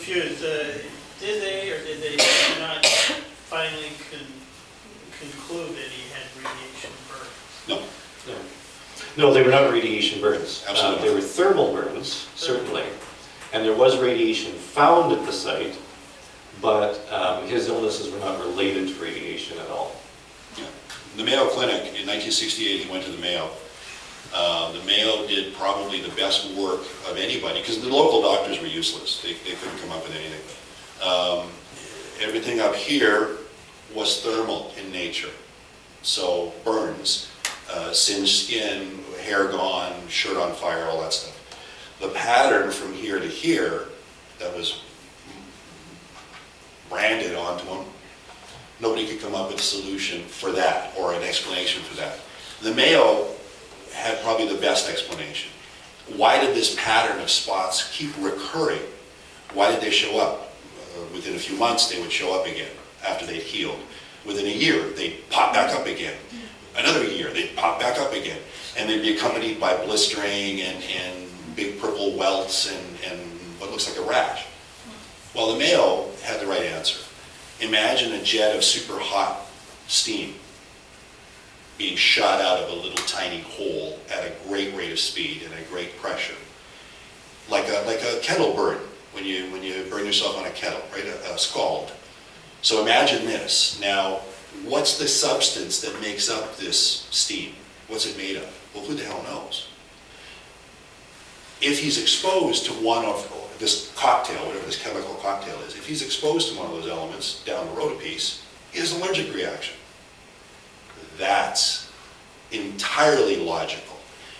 confused. Did they or did they not finally conclude that he had radiation burn? No. No. No, they were not radiation burns. Absolutely. They were thermal burns, certainly. And there was radiation found at the site, but his illnesses were not related to radiation at all. Yeah. The Mayo Clinic, in 1968, he went to the Mayo. The Mayo did probably the best work of anybody, because the local doctors were useless. They couldn't come up with anything. Everything up here was thermal in nature. So burns, singed skin, hair gone, shirt on fire, all that stuff. The pattern from here to here that was branded onto him, nobody could come up with a solution for that or an explanation for that. The Mayo had probably the best explanation. Why did this pattern of spots keep recurring? Why did they show up? Within a few months, they would show up again after they'd healed. Within a year, they'd pop back up again. Another year, they'd pop back up again. And they'd be accompanied by blistering and big purple welts and what looks like a rash. Well, the Mayo had the right answer. Imagine a jet of super hot steam being shot out of a little tiny hole at a great rate of speed and a great pressure. Like a kettle burn, when you burn yourself on a kettle, right? A scald. So imagine this. Now, what's the substance that makes up this steam? What's it made of? Well, who the hell knows? If he's exposed to one of this cocktail, whatever this chemical cocktail is, if he's exposed to one of those elements down the road a piece, he has an allergic reaction. That's entirely logical.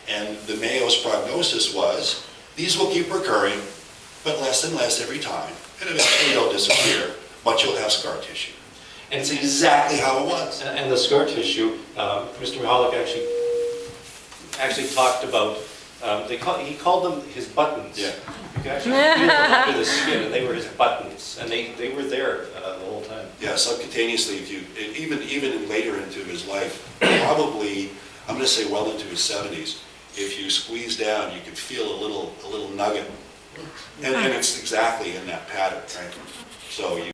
And the Mayo's prognosis was, these will keep recurring, but less and less every time, and eventually they'll disappear, but you'll have scar tissue. And it's exactly how it was. And the scar tissue, Mr. Michalak actually talked about, he called them his buttons. Yeah. You could actually feel them under the skin, and they were his buttons, and they were there the whole time. Yeah, subcutaneously, even later into his life, probably, I'm going to say well into his 70s, if you squeeze down, you could feel a little nugget. And it's exactly in that pattern, right? So you